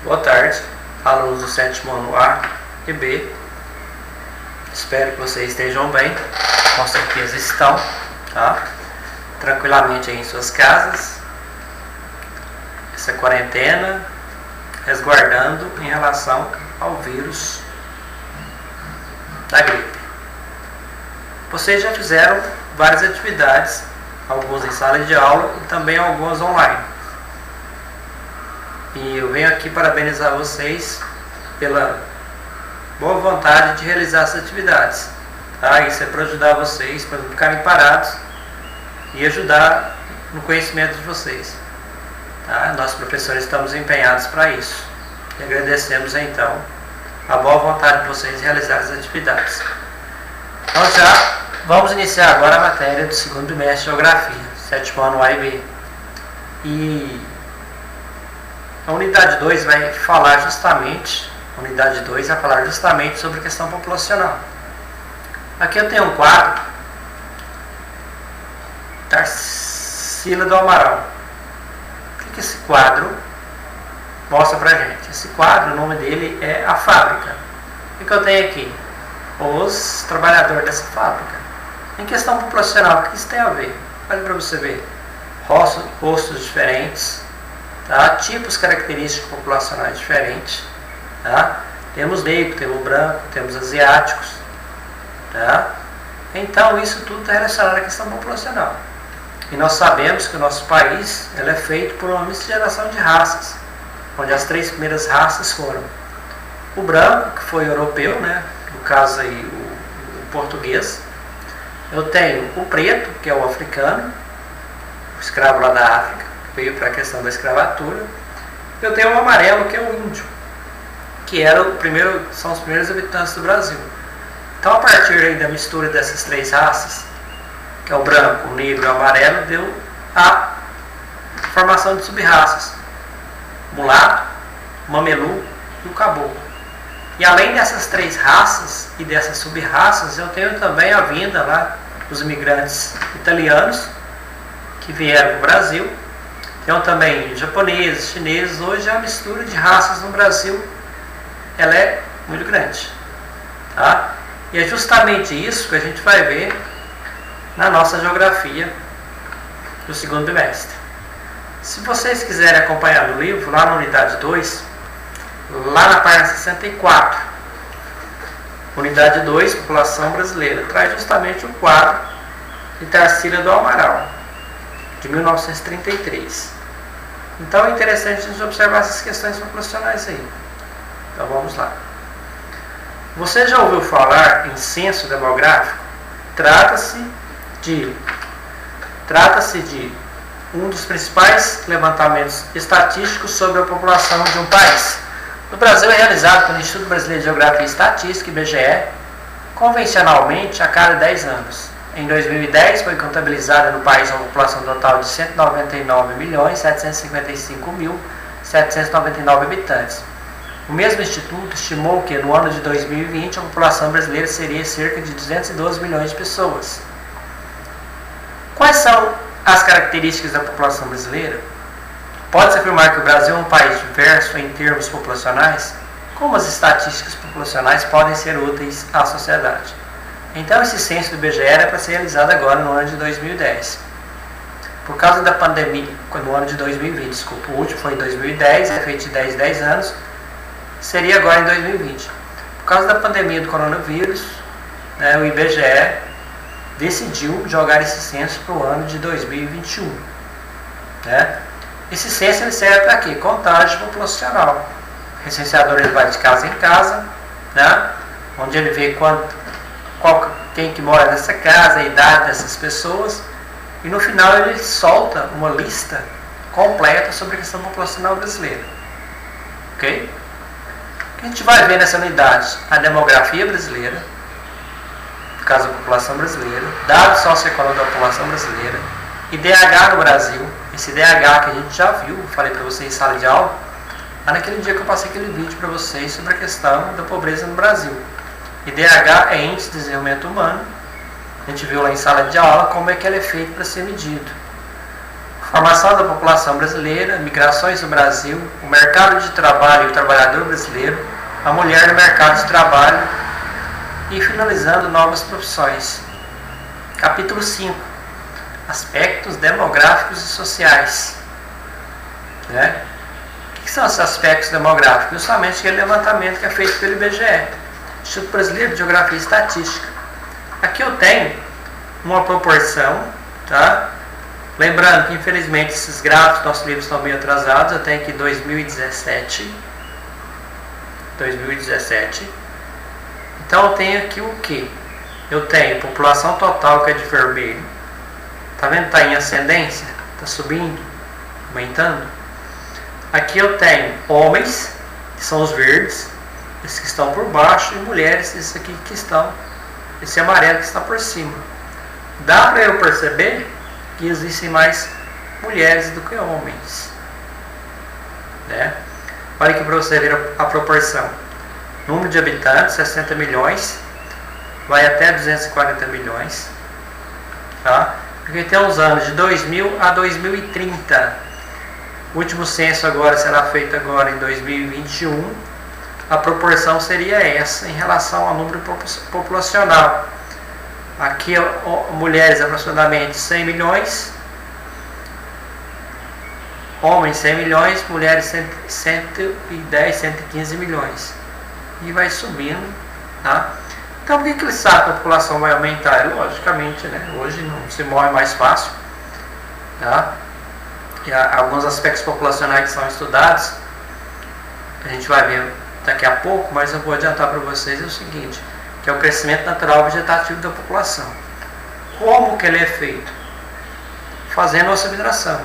Boa tarde, alunos do 7º ano A e B. Espero que vocês estejam bem, com certeza estão, tá? Tranquilamente aí em suas casas, essa quarentena, resguardando em relação ao vírus da gripe. Vocês já fizeram várias atividades, algumas em sala de aula e também algumas online. E eu venho aqui parabenizar vocês pela boa vontade de realizar essas atividades. Tá? Isso é para ajudar vocês, para não ficarem parados e ajudar no conhecimento de vocês. Tá? Nós, professores, estamos empenhados para isso. E agradecemos, então, a boa vontade de vocês em realizar as atividades. Então, já vamos iniciar agora a matéria do segundo bimestre de Geografia, 7º ano A e B. E a unidade 2 vai falar justamente, sobre a questão populacional. Aqui eu tenho um quadro, Tarsila do Amaral. O que esse quadro mostra pra gente? Esse quadro, o nome dele é A Fábrica. O que eu tenho aqui? Os trabalhadores dessa fábrica. Em questão populacional, o que isso tem a ver? Olha para você ver. Rostos diferentes, tá? Tipos característicos populacionais diferentes, tá? Temos negro, temos branco, temos asiáticos, tá? Então isso tudo está relacionado à questão populacional. E nós sabemos que o nosso país ele é feito por uma miscigenação de raças, onde as 3 primeiras raças foram o branco, que foi europeu, né? No caso aí o português. Eu tenho o preto, que é o africano, o escravo lá da África, que veio para a questão da escravatura. Eu tenho o amarelo, que é o índio, que são os primeiros habitantes do Brasil. Então, a partir aí da mistura dessas 3 raças, que é o branco, o negro e o amarelo, deu a formação de sub-raças: mulato, mamelu e o caboclo. E além dessas 3 raças e dessas sub-raças, eu tenho também a vinda lá dos imigrantes italianos que vieram para o Brasil. Tenho também japoneses, chineses. Hoje a mistura de raças no Brasil ela é muito grande. Tá? E é justamente isso que a gente vai ver na nossa geografia do segundo bimestre. Se vocês quiserem acompanhar no livro, lá na unidade 2, lá na página 64, unidade 2, população brasileira, traz justamente o quadro de Tarsila do Amaral, de 1933. Então é interessante a gente observar essas questões populacionais aí. Então vamos lá. Você já ouviu falar em censo demográfico? Trata-se de um dos principais levantamentos estatísticos sobre a população de um país. No Brasil é realizado pelo Instituto Brasileiro de Geografia e Estatística, IBGE, convencionalmente a cada 10 anos. Em 2010 foi contabilizada no país uma população total de 199.755.799 habitantes. O mesmo instituto estimou que no ano de 2020 a população brasileira seria cerca de 212 milhões de pessoas. Quais são as características da população brasileira? Pode-se afirmar que o Brasil é um país diverso em termos populacionais? Como as estatísticas populacionais podem ser úteis à sociedade? Então, esse censo do IBGE era para ser realizado agora no ano de 2010. Por causa da pandemia, no ano de 2020, desculpa, o último foi em 2010, é feito de 10 em 10 anos, seria agora em 2020. Por causa da pandemia do coronavírus, o IBGE decidiu jogar esse censo para o ano de 2021. Esse censo ele serve para quê? Contagem populacional. O recenseador ele vai de casa em casa, onde ele vê quem que mora nessa casa, a idade dessas pessoas, e no final ele solta uma lista completa sobre a questão populacional brasileira. Ok? O que a gente vai ver nessa unidade? A demografia brasileira, no caso da população brasileira, dados socioeconômicos da população brasileira, IDH no Brasil. Esse IDH que a gente já viu, falei para vocês em sala de aula, lá naquele dia que eu passei aquele vídeo para vocês sobre a questão da pobreza no Brasil. IDH é Índice de Desenvolvimento Humano. A gente viu lá em sala de aula como é que ele é feito para ser medido. formação da população brasileira, migrações no Brasil, o mercado de trabalho e o trabalhador brasileiro, a mulher no mercado de trabalho e finalizando novas profissões. Capítulo 5. Aspectos demográficos e sociais. Né? O que são esses aspectos demográficos? Justamente aquele levantamento que é feito pelo IBGE, Instituto Brasileiro de Geografia e Estatística. Aqui eu tenho uma proporção, tá? Lembrando que infelizmente esses gráficos dos nossos livros estão bem atrasados. Eu tenho aqui 2017. Então eu tenho aqui o que? Eu tenho população total, que é de vermelho. Tá vendo? Está em ascendência, está subindo, aumentando. Aqui eu tenho homens, que são os verdes, esses que estão por baixo, e mulheres, esses aqui que estão, esse amarelo que está por cima. Dá para eu perceber que existem mais mulheres do que homens, né? Olha aqui para você ver a proporção. Número de habitantes, 60 milhões, vai até 240 milhões, tá? Porque tem uns anos de 2000 a 2030. O último censo agora será feito agora em 2021. A proporção seria essa em relação ao número populacional. Aqui mulheres aproximadamente 100 milhões, homens 100 milhões, mulheres 110, 115 milhões. E vai subindo, tá? Então por que ele sabe que a população vai aumentar? Logicamente, né? Hoje não se morre mais fácil, tá? E há alguns aspectos populacionais que são estudados, a gente vai ver daqui a pouco, mas eu vou adiantar para vocês o seguinte, que é o crescimento natural vegetativo da população. Como que ele é feito? Fazendo a subtração.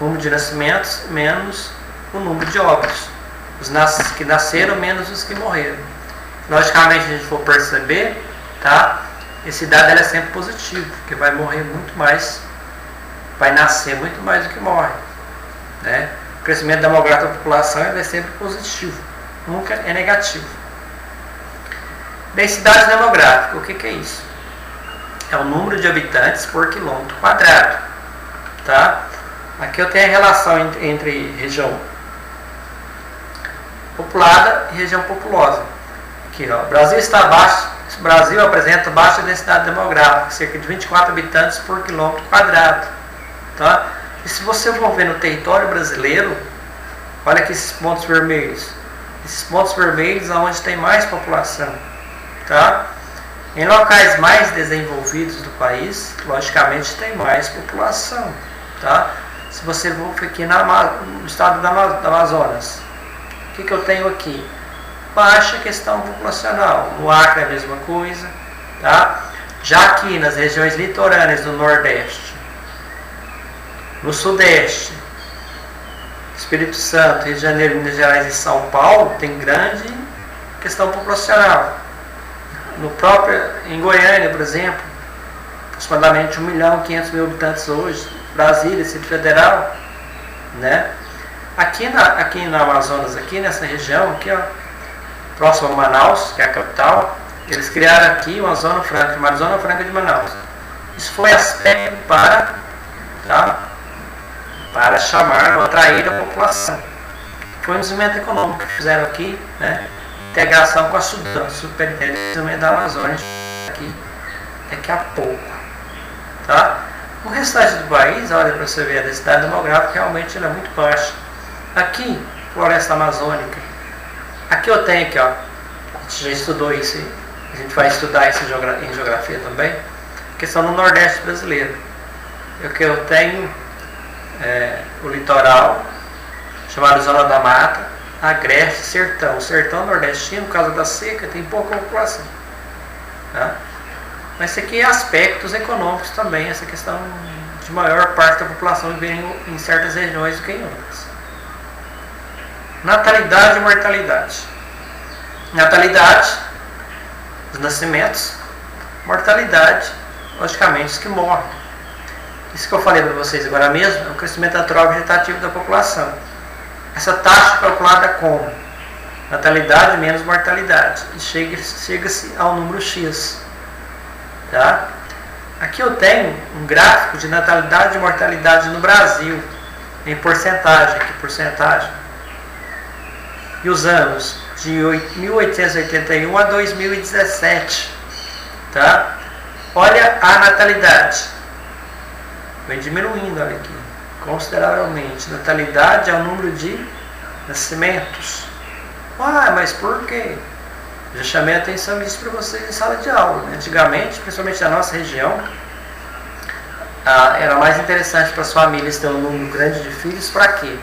O número de nascimentos menos o número de óbitos. Os que nasceram menos os que morreram. Logicamente, se a gente for perceber, tá? Esse dado é sempre positivo, porque vai morrer muito mais, vai nascer muito mais do que morre, né? O crescimento demográfico da população é sempre positivo, nunca é negativo. Densidade demográfica, o que é isso? É o número de habitantes por quilômetro quadrado, tá? Aqui eu tenho a relação entre região populada e região populosa. Aqui, ó, o Brasil apresenta baixa densidade demográfica, cerca de 24 habitantes por quilômetro quadrado, tá? E se você for ver no território brasileiro, olha aqui esses pontos vermelhos. Esses pontos vermelhos é onde tem mais população, tá? Em locais mais desenvolvidos do país, logicamente tem mais população, tá? Se você for aqui no estado do Amazonas, o que eu tenho aqui? Baixa questão populacional. No Acre é a mesma coisa, tá? Já aqui nas regiões litorâneas do Nordeste, no Sudeste, Espírito Santo, Rio de Janeiro, Minas Gerais e São Paulo, tem grande questão populacional. Em Goiânia, por exemplo, aproximadamente 1.500.000 habitantes hoje. Brasília, Distrito Federal, né? Aqui no Amazonas, aqui nessa região, aqui, ó, próximo a Manaus, que é a capital, eles criaram aqui uma zona franca, chamada Zona Franca de Manaus. Isso foi aspecto para chamar ou atrair a população. Foi um desenvolvimento econômico que fizeram aqui, né? Integração com a Sudan, Superintendente de Desenvolvimento da Amazônia, aqui daqui a pouco, tá? O restante do país, olha para você ver, a densidade demográfica realmente ela é muito baixa. Aqui, floresta amazônica. Aqui eu tenho aqui, ó, a gente já estudou isso, a gente vai estudar isso em geografia também, questão no Nordeste brasileiro. Aqui eu tenho o litoral, chamado Zona da Mata, Agreste, Sertão. O sertão nordestino, por causa da seca, tem pouca população, tá? Mas isso aqui é aspectos econômicos também, essa questão de maior parte da população viver em certas regiões do que em outras. Natalidade e mortalidade. Natalidade, os nascimentos. Mortalidade, logicamente, os que morrem. Isso que eu falei para vocês agora mesmo é o crescimento natural vegetativo da população. Essa taxa é calculada como natalidade menos mortalidade. E chega-se ao número X. Tá? Aqui eu tenho um gráfico de natalidade e mortalidade no Brasil, em porcentagem, aqui porcentagem. E os anos de 1881 a 2017, tá? Olha a natalidade. Vem diminuindo, olha aqui, consideravelmente. Natalidade é o número de nascimentos. Ah, mas por quê? Já chamei a atenção disso para vocês em sala de aula. Antigamente, principalmente na nossa região, era mais interessante para as famílias ter um número grande de filhos. Para quê?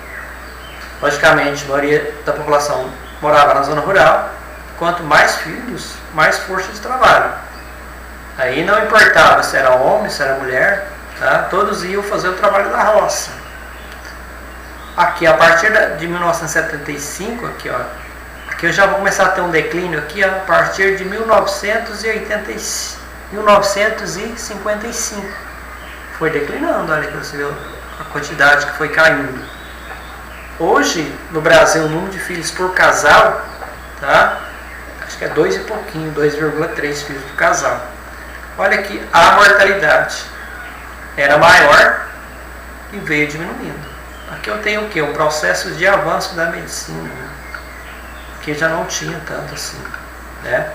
Logicamente, a maioria da população morava na zona rural. Quanto mais filhos, mais força de trabalho. Aí não importava se era homem, se era mulher, tá? Todos iam fazer o trabalho da roça. Aqui, a partir de 1975, aqui, ó, aqui eu já vou começar a ter um declínio aqui, ó, a partir de 1955. Foi declinando, olha que você viu a quantidade que foi caindo. Hoje, no Brasil, o número de filhos por casal, tá? Acho que é 2 e pouquinho, 2,3 filhos por casal. Olha aqui, a mortalidade era maior e veio diminuindo. Aqui eu tenho o que? Um processo de avanço da medicina, né? Que já não tinha tanto assim, né?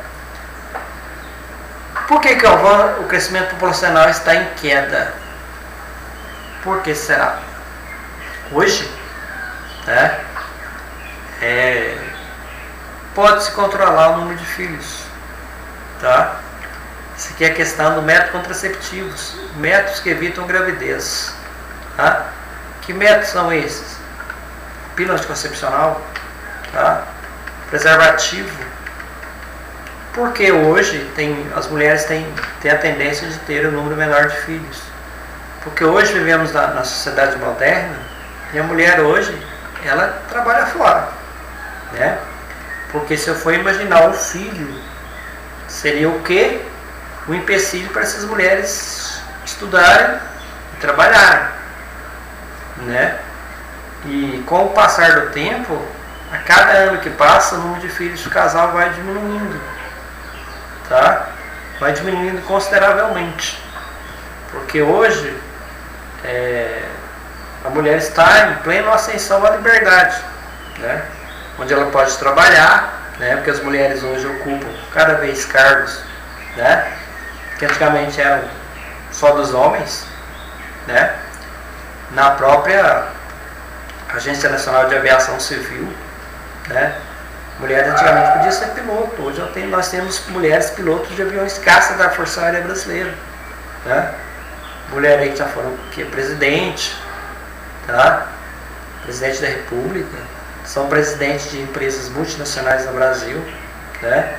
Por que o crescimento populacional está em queda? Por que será? Hoje, né, pode-se controlar o número de filhos, tá? Isso aqui é a questão do método contraceptivos, métodos que evitam gravidez, tá? Que métodos são esses? Pílula anticoncepcional, tá? Preservativo. Porque hoje as mulheres têm a tendência de ter um número menor de filhos. Porque hoje vivemos na sociedade moderna e a mulher hoje, ela trabalha fora, né? Porque se eu for imaginar um filho, seria o quê? Um empecilho para essas mulheres estudarem e trabalharem, né? E com o passar do tempo, a cada ano que passa, o número de filhos do casal vai diminuindo, tá? Vai diminuindo consideravelmente, porque hoje a mulher está em plena ascensão à liberdade, né? Onde ela pode trabalhar, né? Porque as mulheres hoje ocupam cada vez cargos, né? Que antigamente eram só dos homens, né? Na própria Agência Nacional de Aviação Civil, né? Mulher antigamente podia ser piloto. Hoje nós temos mulheres pilotos de aviões caça da Força Aérea Brasileira, né? Mulher aí que já foram presidente, tá? Presidente da República, são presidentes de empresas multinacionais no Brasil, né?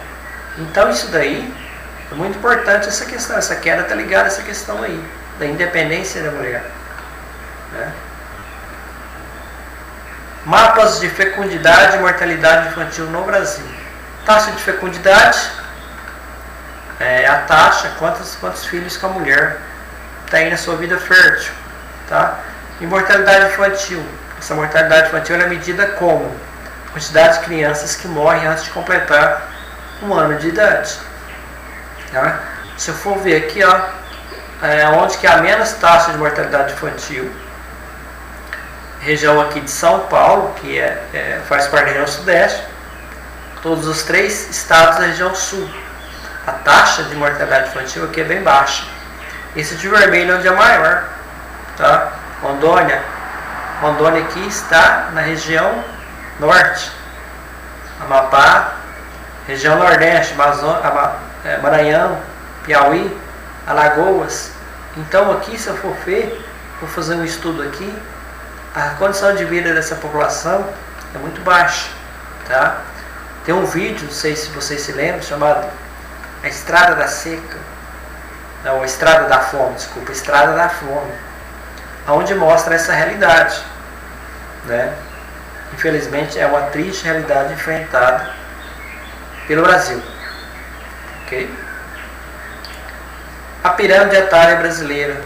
Então isso daí é muito importante, essa questão, essa queda está ligada a essa questão aí, da independência da mulher, né? Mapas de fecundidade e mortalidade infantil no Brasil. Taxa de fecundidade é a taxa, quantos filhos que a mulher tem na sua vida fértil, tá? E mortalidade infantil. Essa mortalidade infantil é medida como quantidade de crianças que morrem antes de completar um ano de idade, tá? Se eu for ver aqui, ó, onde que há menos taxa de mortalidade infantil, região aqui de São Paulo, que faz parte da região sudeste, todos os 3 estados da região sul. A taxa de mortalidade infantil aqui é bem baixa. Esse de vermelho é onde é maior, tá? Rondônia aqui está na região norte, Amapá, região nordeste, Maranhão, Piauí, Alagoas. Então aqui, se eu for vou fazer um estudo aqui, a condição de vida dessa população é muito baixa, tá? Tem um vídeo, não sei se vocês se lembram, chamado A Estrada da Seca, não, a Estrada da Fome, desculpa, Estrada da Fome, onde mostra essa realidade, né? Infelizmente é uma triste realidade enfrentada pelo Brasil, ok? A pirâmide etária brasileira.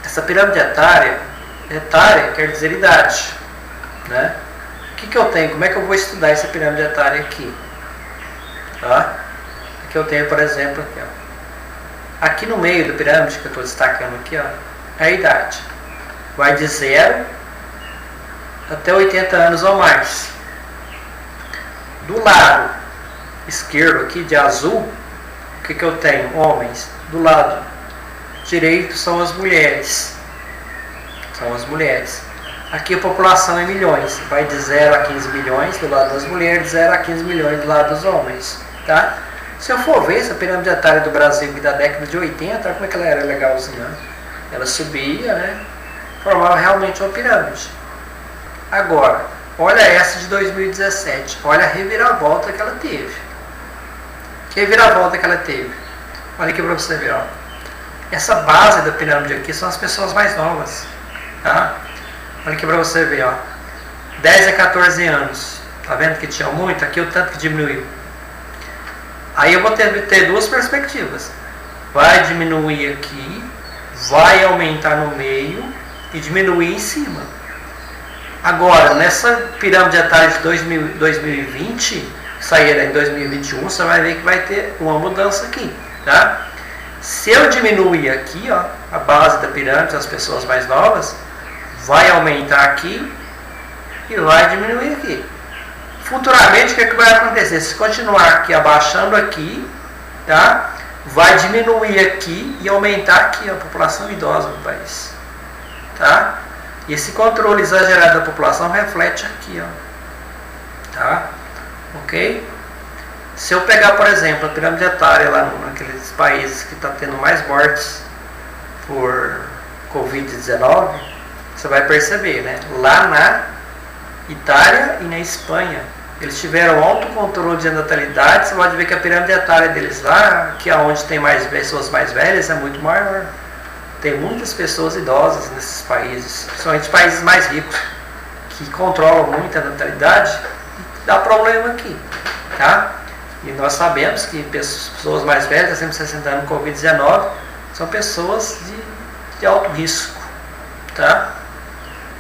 Essa pirâmide etária quer dizer idade, né? O que eu tenho? Como é que eu vou estudar essa pirâmide etária aqui? Tá? Aqui eu tenho, por exemplo, aqui, ó, Aqui no meio da pirâmide, que eu estou destacando aqui, ó, é a idade. Vai de 0 até 80 anos ou mais. Do lado esquerdo aqui, de azul, o que eu tenho? Homens. Do lado direito são as mulheres. São as mulheres. Aqui a população é milhões. Vai de 0 a 15 milhões do lado das mulheres, de 0 a 15 milhões do lado dos homens. Tá? Se eu for ver essa pirâmide etária do Brasil da década de 80, olha como é que ela era legalzinha. Ela subia, né? Formava realmente uma pirâmide. Agora, olha essa de 2017. Olha a reviravolta que ela teve. Que reviravolta que ela teve? Olha aqui para você ver. Ó. Essa base da pirâmide aqui são as pessoas mais novas. Tá? Olha aqui para você ver. Ó. 10 a 14 anos. Tá vendo que tinha muito? Aqui o tanto que diminuiu. Aí eu vou ter duas perspectivas. Vai diminuir aqui, vai aumentar no meio e diminuir em cima. Agora, nessa pirâmide etária de 2020, sair em 2021, você vai ver que vai ter uma mudança aqui. Tá? Se eu diminuir aqui, ó, a base da pirâmide, as pessoas mais novas, vai aumentar aqui e vai diminuir aqui. Futuramente, o que vai acontecer? Se continuar aqui abaixando aqui, tá? Vai diminuir aqui e aumentar aqui a população idosa do país. Tá? E esse controle exagerado da população reflete aqui. Ó. Tá? Ok? Se eu pegar, por exemplo, a pirâmide etária lá naqueles países que estão tendo mais mortes por Covid-19, você vai perceber, né? Lá na Itália e na Espanha, eles tiveram alto controle de natalidade. Você pode ver que a pirâmide etária deles lá, que é onde tem mais pessoas mais velhas, é muito maior. Tem muitas pessoas idosas nesses países, principalmente países mais ricos, que controlam muito a natalidade, e dá problema aqui. Tá? E nós sabemos que pessoas mais velhas, acima de 60 anos com Covid-19, são pessoas de alto risco. Tá?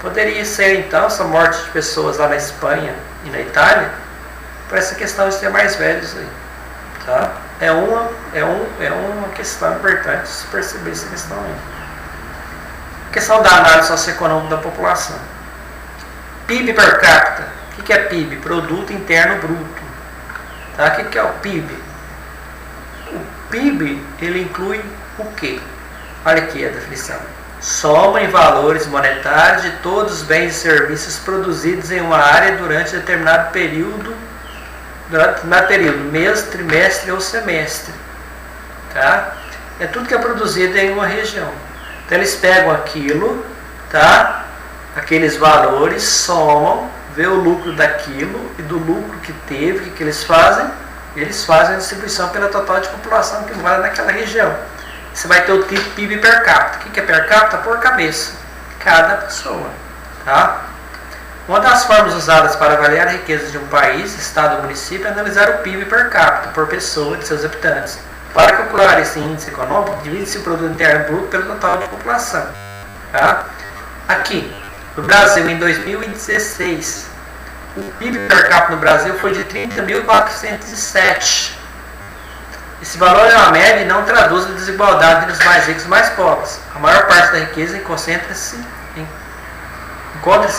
Poderia ser então essa morte de pessoas lá na Espanha e na Itália por essa questão de ser mais velhos aí. Tá? É uma questão importante se perceber essa questão aí. A questão da análise socioeconômica da população. PIB per capita. O que é PIB? Produto Interno Bruto. Tá? O que é o PIB? O PIB ele inclui o quê? Olha aqui a definição. Soma em valores monetários de todos os bens e serviços produzidos em uma área durante determinado período, mês, trimestre ou semestre. Tá? É tudo que é produzido em uma região. Então eles pegam aquilo, tá? Aqueles valores, somam, vê o lucro daquilo e do lucro que teve, o que eles fazem? Eles fazem a distribuição pela total de população que mora naquela região. Você vai ter o tipo PIB per capita. O que é per capita? Por cabeça. Cada pessoa. Tá? Uma das formas usadas para avaliar a riqueza de um país, estado ou município é analisar o PIB per capita, por pessoa de seus habitantes. Para calcular esse índice econômico, divide-se o produto interno bruto pelo total de população. Tá? Aqui, no Brasil, em 2016, o PIB per capita no Brasil foi de 30.407. Esse valor é uma média e não traduz a desigualdade entre os mais ricos e os mais pobres. A maior parte da riqueza encontra-se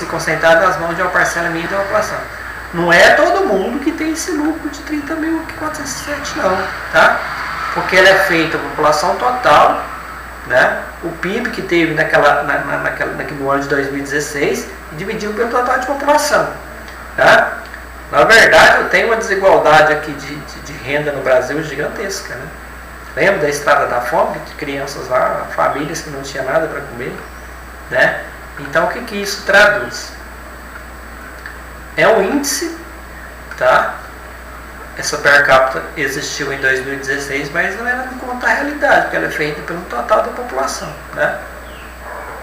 concentrada nas mãos de uma parcela mínima da população. Não é todo mundo que tem esse lucro de 30.407 não, tá? Porque ele é feito a população total, né? O PIB que teve no ano de 2016 e dividiu pelo total de população, tá? Na verdade, eu tenho uma desigualdade aqui de renda no Brasil gigantesca, né? Lembra da estrada da fome, de crianças lá, famílias que não tinham nada para comer, né? Então, o que isso traduz? É um índice, tá? Essa per capita existiu em 2016, mas não era em conta a realidade, porque ela é feita pelo total da população, né?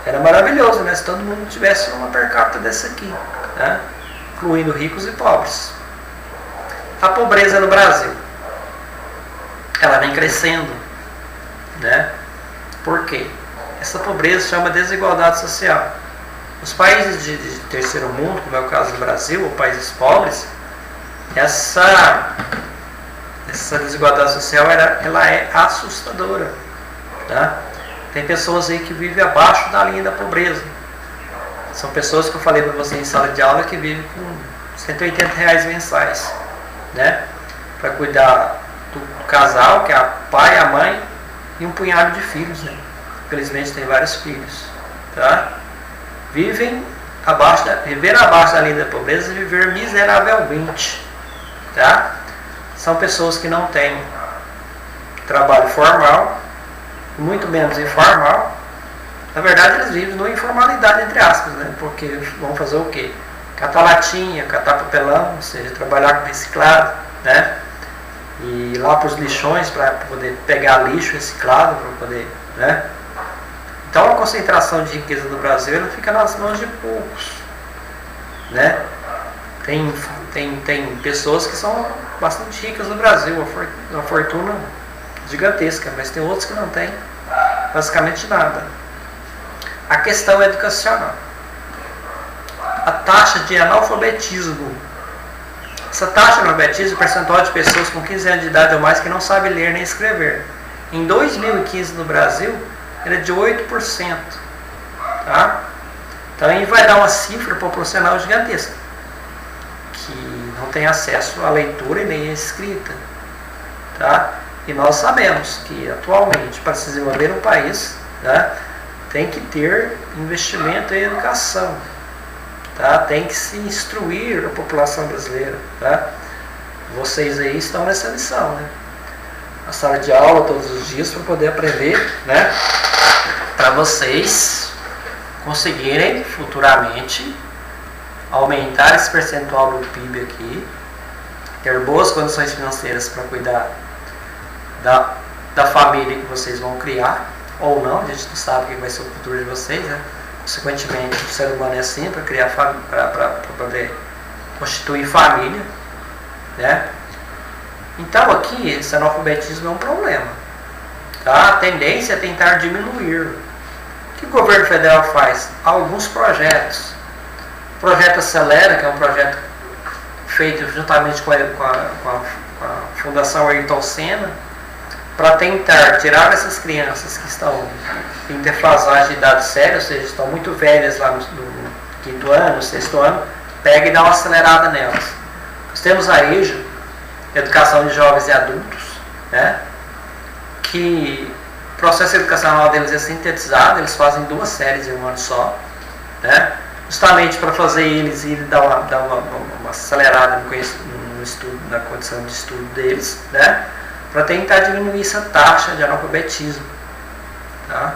Era maravilhoso, né? Se todo mundo tivesse uma per capita dessa aqui, né? Incluindo ricos e pobres. A pobreza no Brasil, ela vem crescendo, né? Por quê? Essa pobreza chama desigualdade social. Os países de terceiro mundo, como é o caso do Brasil, ou países pobres, essa desigualdade social ela é assustadora. Tá? Tem pessoas aí que vivem abaixo da linha da pobreza. São pessoas que eu falei para você em sala de aula que vivem com R$180 mensais, né? Para cuidar do casal, que é a pai, a mãe e um punhado de filhos, né? Infelizmente tem vários filhos, tá? Viver abaixo da linha da pobreza e viver miseravelmente, tá? São pessoas que não têm trabalho formal, muito menos informal. Na verdade, eles vivem numa informalidade, entre aspas, né? Porque vão fazer o quê? Catar latinha, catar papelão, ou seja, trabalhar com reciclado, né? E ir lá para os lixões para poder pegar lixo reciclado, para poder, né? Então a concentração de riqueza do Brasil ela fica nas mãos de poucos, né? Tem pessoas que são bastante ricas no Brasil, uma fortuna gigantesca, mas tem outros que não têm basicamente nada. A questão educacional. A taxa de analfabetismo. Essa taxa de analfabetismo, o percentual de pessoas com 15 anos de idade ou mais que não sabem ler nem escrever. Em 2015 no Brasil, era de 8%. Tá? Então aí vai dar uma cifra proporcional gigantesca. Que não tem acesso à leitura e nem à escrita. Tá? E nós sabemos que atualmente, para se desenvolver um país, tá, tem que ter investimento em educação, tá? Tem que se instruir a população brasileira, tá? Vocês aí estão nessa missão, né? A sala de aula todos os dias para poder aprender, né? Para vocês conseguirem futuramente aumentar esse percentual do PIB aqui, ter boas condições financeiras para cuidar da família que vocês vão criar, ou não, a gente não sabe o que vai ser o futuro de vocês, né? Consequentemente, o ser humano é assim, para criar para poder constituir família, né? Então aqui, esse analfabetismo é um problema, tá? A tendência é tentar diminuir. O que o governo federal faz? Alguns projetos. O projeto Acelera, que é um projeto feito juntamente com a Fundação Ayrton Senna, para tentar tirar essas crianças que estão em defasagem de idade séria, ou seja, estão muito velhas lá no 5º ano, no 6º ano, pega e dá uma acelerada nelas. Nós temos a EJA, Educação de Jovens e Adultos, né, que o processo educacional deles é sintetizado, eles fazem 2 séries em um ano só, né, justamente para fazer eles irem dar uma acelerada no estudo, na condição de estudo deles, né, para tentar diminuir essa taxa de analfabetismo. Tá?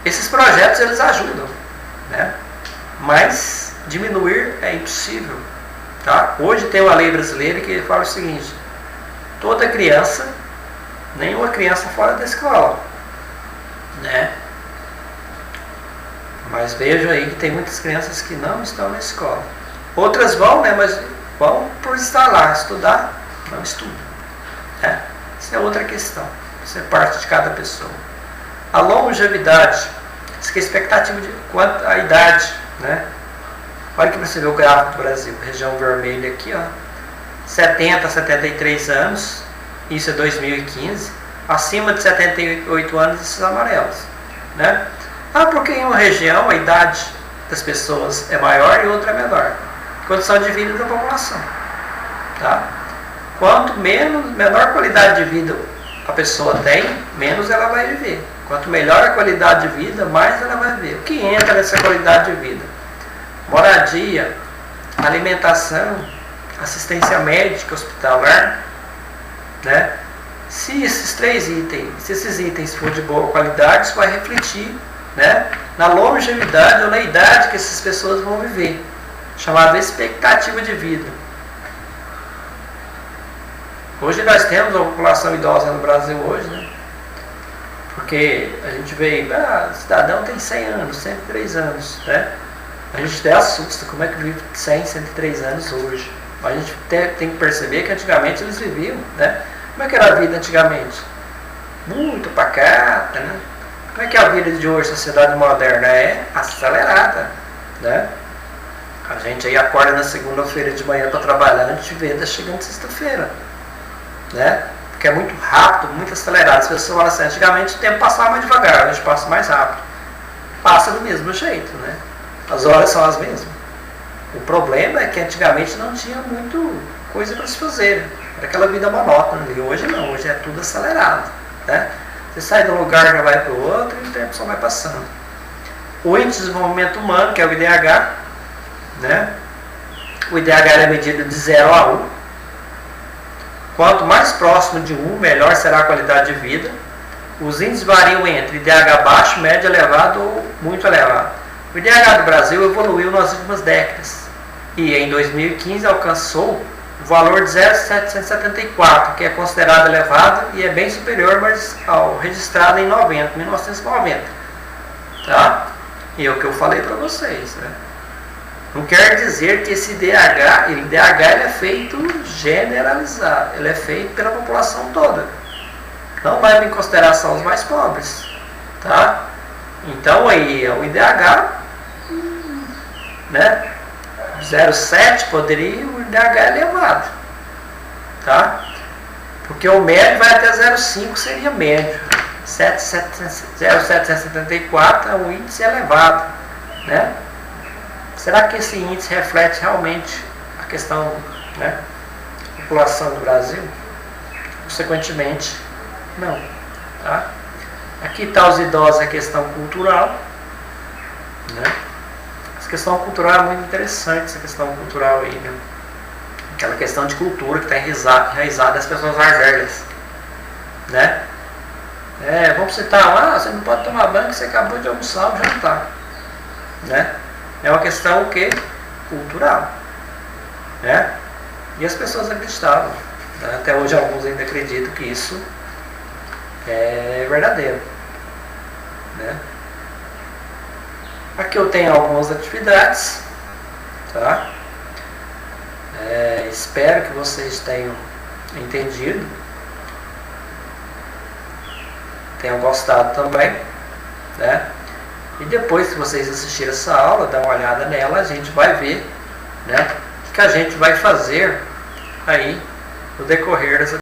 Esses projetos eles ajudam, né? Mas diminuir é impossível. Tá? Hoje tem uma lei brasileira que fala o seguinte: toda criança, nenhuma criança fora da escola, né? Mas vejo aí que tem muitas crianças que não estão na escola. Outras vão, né? Mas vão por estar lá, estudar, não estudam. Isso é outra questão. Isso é parte de cada pessoa. A longevidade, isso que é a expectativa de quanto a idade, né? Olha que você vê o gráfico do Brasil, região vermelha aqui, ó, 70 a 73 anos, isso é 2015, acima de 78 anos, esses amarelos, né? Porque em uma região a idade das pessoas é maior e outra é menor. Condição de vida da população, tá? Quanto menor qualidade de vida a pessoa tem, menos ela vai viver. Quanto melhor a qualidade de vida, mais ela vai viver. O que entra nessa qualidade de vida? Moradia, alimentação, assistência médica, hospitalar, né? Se esses itens for de boa qualidade, isso vai refletir, né, na longevidade ou na idade que essas pessoas vão viver, chamada expectativa de vida. Hoje nós temos a população idosa no Brasil hoje, né? Porque a gente vê, o cidadão tem 100 anos, 103 anos, né? A gente até assusta como é que vive 100, 103 anos hoje. A gente tem que perceber que antigamente eles viviam, né? Como é que era a vida antigamente? Muito pacata, né? Como é que é a vida de hoje, sociedade moderna? É acelerada, né? A gente aí acorda na segunda-feira de manhã para trabalhar, a gente vê, está chegando sexta-feira, né? porque é muito rápido, muito acelerado. Se você fala assim, antigamente o tempo passava mais devagar, a gente passa mais rápido. Passa do mesmo jeito, né? As horas são as mesmas. O problema é que antigamente não tinha muito coisa para se fazer. Era aquela vida monótona. E hoje não, hoje é tudo acelerado, né? Você sai de um lugar, já vai para o outro e o tempo só vai passando. O Índice de Desenvolvimento Humano, que é o IDH, né? O IDH é medido de 0 a 1. Quanto mais próximo de 1, melhor será a qualidade de vida. Os índices variam entre IDH baixo, médio, elevado ou muito elevado. O IDH do Brasil evoluiu nas últimas décadas e em 2015 alcançou o valor de 0,774, que é considerado elevado e é bem superior ao registrado em 1990. Tá? E é o que eu falei para vocês, né? Não quer dizer que esse IDH ele é feito generalizado, ele é feito pela população toda. Não leva em consideração os mais pobres, tá? Então aí o IDH, né? 0,7 poderia o IDH elevado, tá? Porque o médio vai até 0,5 seria médio. 0,774 é um índice elevado, né? Será que esse índice reflete realmente a questão, né, da população do Brasil? Consequentemente, não. Tá? Aqui está os idosos, a questão cultural. Né? Essa questão cultural é muito interessante, essa questão cultural aí, né? Aquela questão de cultura que está enraizada das pessoas mais velhas. Né? Vamos citar lá, você não pode tomar banho que você acabou de almoçar ou jantar. Né? É uma questão o quê? Cultural. Né? E as pessoas acreditavam. Né? Até hoje alguns ainda acreditam que isso é verdadeiro. Né? Aqui eu tenho algumas atividades. Tá? Espero que vocês tenham entendido. Tenham gostado também. Né? E depois que vocês assistirem essa aula, dá uma olhada nela, a gente vai ver, né, o que a gente vai fazer aí no decorrer dessa